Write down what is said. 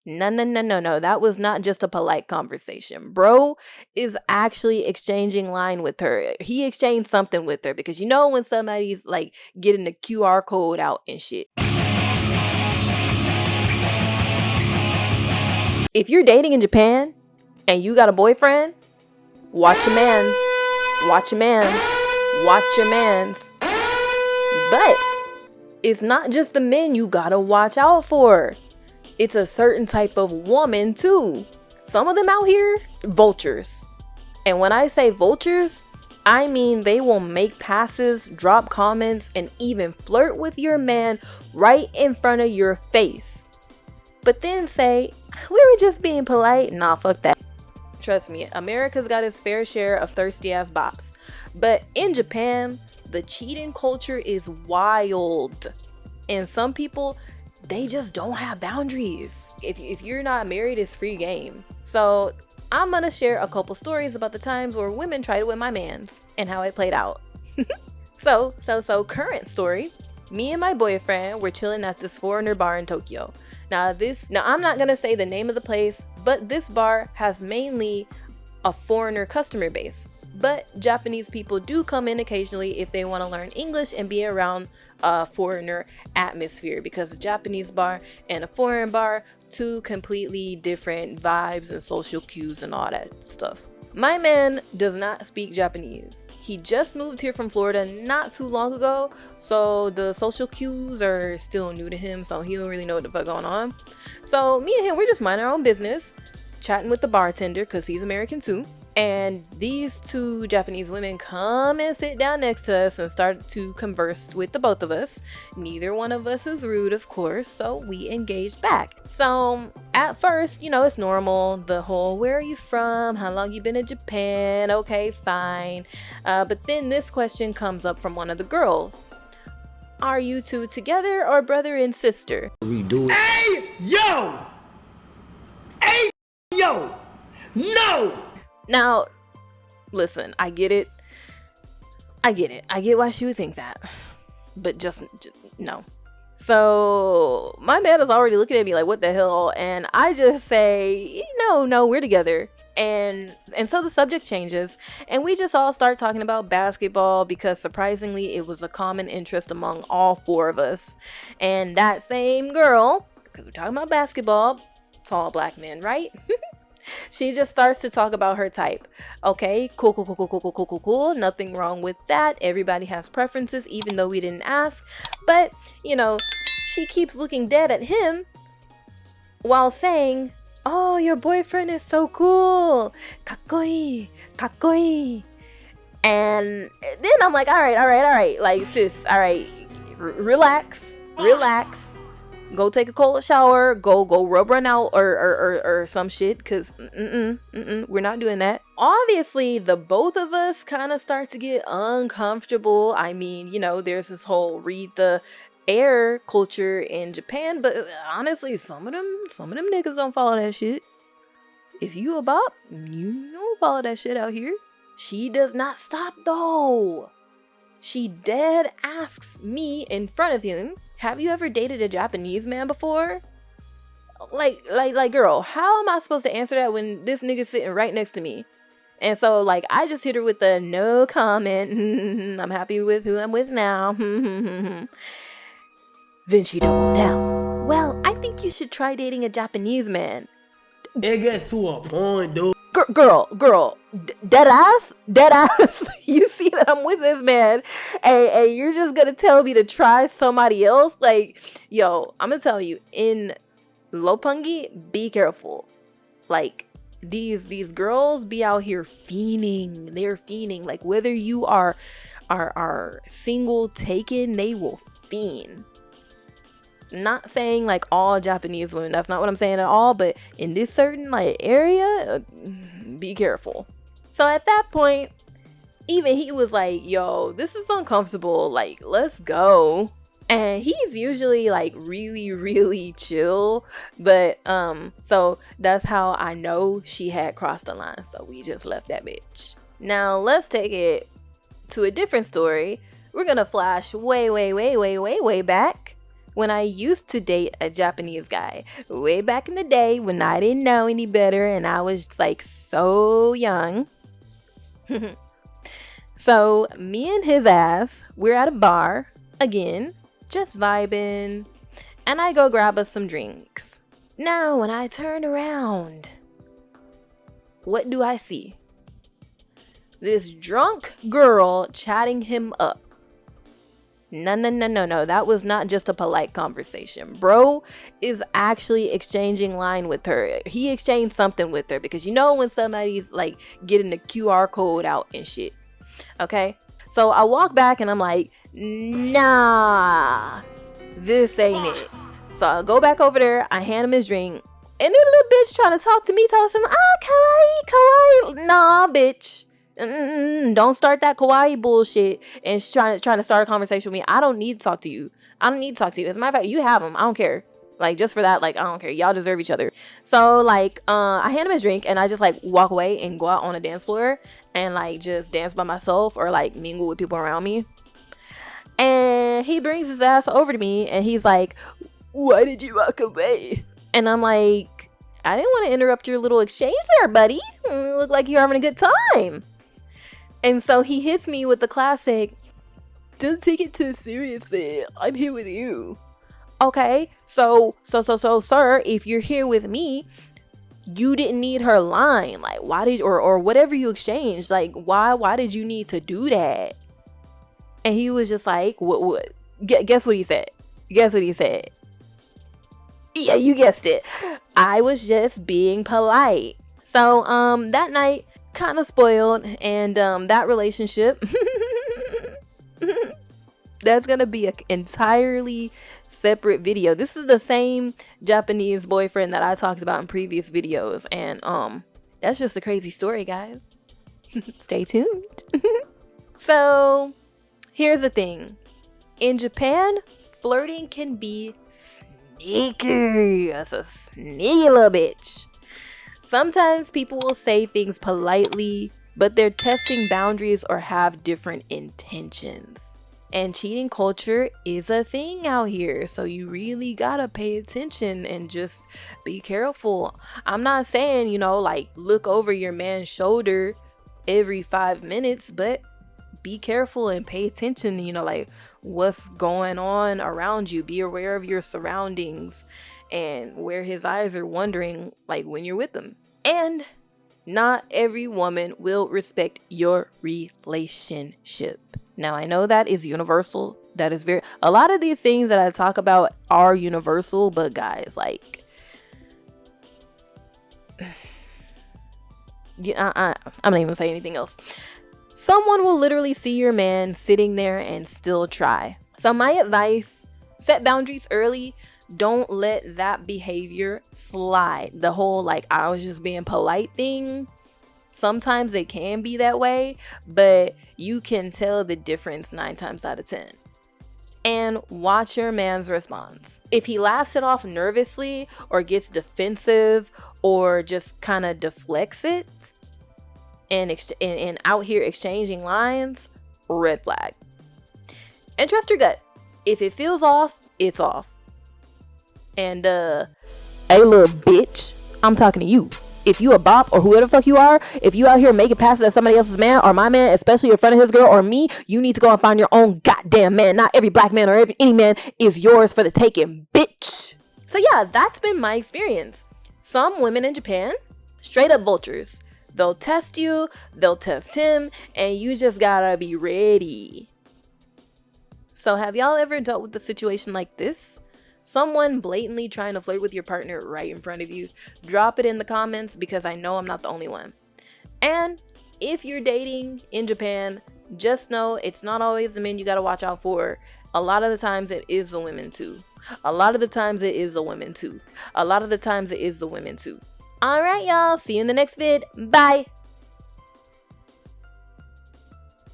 No, no, no, no, no. That was not just a polite conversation. Bro is actually exchanging line with her. He exchanged something with her because you know when somebody's like getting the QR code out and shit. If you're dating in Japan and you got a boyfriend, watch your mans. Watch your mans. Watch your mans. But it's not just the men you gotta watch out for. It's a certain type of woman too. Some of them out here, vultures. And when I say vultures, I mean they will make passes, drop comments, and even flirt with your man right in front of your face. But then say, we were just being polite. Nah, fuck that. Trust me, America's got its fair share of thirsty ass bops. But in Japan, the cheating culture is wild. And some people, they just don't have boundaries. If you're not married, it's free game. So I'm gonna share a couple stories about the times where women tried to win my mans and how it played out. So current story. Me and my boyfriend were chilling at this foreigner bar in Tokyo. Now I'm not gonna say the name of the place, but this bar has mainly a foreigner customer base. But Japanese people do come in occasionally if they want to learn English and be around a foreigner atmosphere, because a Japanese bar and a foreign bar, two completely different vibes and social cues and all that stuff. My man does not speak Japanese. He just moved here from Florida not too long ago, so the social cues are still new to him, so he don't really know what the fuck going on. So me and him, we're just minding our own business, chatting with the bartender because he's American too. And these two Japanese women come and sit down next to us and start to converse with the both of us. Neither one of us is rude, of course, so we engaged back. So at first, you know, it's normal. The whole, where are you from? How long you been in Japan? Okay, fine. But then this question comes up from one of the girls. Are you two together or brother and sister? Redo it. Hey, yo! Hey, yo! No! Now, listen, I get it. I get why she would think that. But just no. So my man is already looking at me like, what the hell? And I just say, no, we're together. And so the subject changes and we just all start talking about basketball because surprisingly it was a common interest among all four of us. And that same girl, because we're talking about basketball, tall black men, right? She just starts to talk about her type. Okay, cool. Nothing wrong with that. Everybody has preferences, even though we didn't ask. But, she keeps looking dead at him while saying, oh, your boyfriend is so cool. Kakkoi. And then I'm like, all right. Like, sis, all right, relax. Go take a cold shower, go rub run out or some shit, because we're not doing that. Obviously, the both of us kind of start to get uncomfortable. I mean, there's this whole read the air culture in Japan, but honestly, some of them niggas don't follow that shit. If you a bop, you don't follow that shit out here. She does not stop though. She dead asks me in front of him, have you ever dated a Japanese man before? Like, girl, how am I supposed to answer that when this nigga's sitting right next to me? And so, like, I just hit her with the no comment. I'm happy with who I'm with now. Then she doubles down. Well, I think you should try dating a Japanese man. It gets to a point, dude. Girl, dead ass. You see that I'm with this man, and you're just gonna tell me to try somebody else? Like, yo, I'm gonna tell you, in Lopungi, be careful. Like, these girls be out here fiending. They're fiending. Like, whether you are single, taken, they will fiend. Not saying like all Japanese women, that's not what I'm saying at all, but in this certain like area, be careful. So at that point, even he was like, yo, this is uncomfortable, like, let's go. And he's usually like really, really chill, but so that's how I know she had crossed the line. So we just left that bitch. Now let's take it to a different story. We're gonna flash way back. when I used to date a Japanese guy, way back in the day when I didn't know any better and I was like so young. So me and his ass, we're at a bar again, just vibing, and I go grab us some drinks. Now when I turn around, what do I see? This drunk girl chatting him up. No. That was not just a polite conversation. Bro is actually exchanging line with her. He exchanged something with her because you know when somebody's like getting the QR code out and shit. Okay? So I walk back and I'm like, nah, this ain't it. So I go back over there. I hand him his drink. And this little bitch trying to talk to me, tells him, kawaii. Nah, bitch. Don't start that kawaii bullshit and trying to start a conversation with me. I don't need to talk to you. As a matter of fact, you have him. I don't care. Like, just for that, like, I don't care. Y'all deserve each other. So, like, I hand him his drink and I just, like, walk away and go out on a dance floor and, like, just dance by myself or, like, mingle with people around me. And he brings his ass over to me and he's like, why did you walk away? And I'm like, I didn't want to interrupt your little exchange there, buddy. You look like you're having a good time. And so he hits me with the classic, don't take it too seriously. I'm here with you. Okay, so, sir, if you're here with me, you didn't need her line. Like, why did, or whatever you exchanged, like, why did you need to do that? And he was just like, what? Guess what he said? Guess what he said? Yeah, you guessed it. I was just being polite. So, that night kind of spoiled, and that relationship that's gonna be an entirely separate video. This is the same Japanese boyfriend that I talked about in previous videos, and that's just a crazy story, guys. Stay tuned. So here's the thing. In Japan, flirting can be sneaky. That's a sneaky little bitch. Sometimes people will say things politely, but they're testing boundaries or have different intentions. And cheating culture is a thing out here, so you really gotta pay attention and just be careful. I'm not saying, you know, like, look over your man's shoulder every 5 minutes, but be careful and pay attention, you know, like, what's going on around you. Be aware of your surroundings and where his eyes are wandering, like, when you're with them. And not every woman will respect your relationship. Now, I know that is universal. That is a lot of these things that I talk about are universal, but guys, like, yeah, I'm not even gonna say anything else. Someone will literally see your man sitting there and still try. So my advice, set boundaries early. Don't let that behavior slide. The whole, like, I was just being polite thing. Sometimes it can be that way, but you can tell the difference 9 times out of 10. And watch your man's response. If he laughs it off nervously or gets defensive or just kind of deflects it and out here exchanging lines, red flag. And trust your gut. If it feels off, it's off. And hey, little bitch, I'm talking to you. If you a bop or whoever the fuck you are, if you out here making passes at somebody else's man or my man, especially in front of his girl or me, you need to go and find your own goddamn man. Not every black man or any man is yours for the taking, bitch. So yeah, that's been my experience. Some women in Japan, straight up vultures. They'll test you, they'll test him, and you just gotta be ready. So have y'all ever dealt with a situation like this? Someone blatantly trying to flirt with your partner right in front of you? Drop it in the comments because I know I'm not the only one. And if you're dating in Japan, just know it's not always the men you gotta watch out for. A lot of the times it is the women too. A lot of the times it is the women too. A lot of the times it is the women too. Alright, y'all. See you in the next vid. Bye.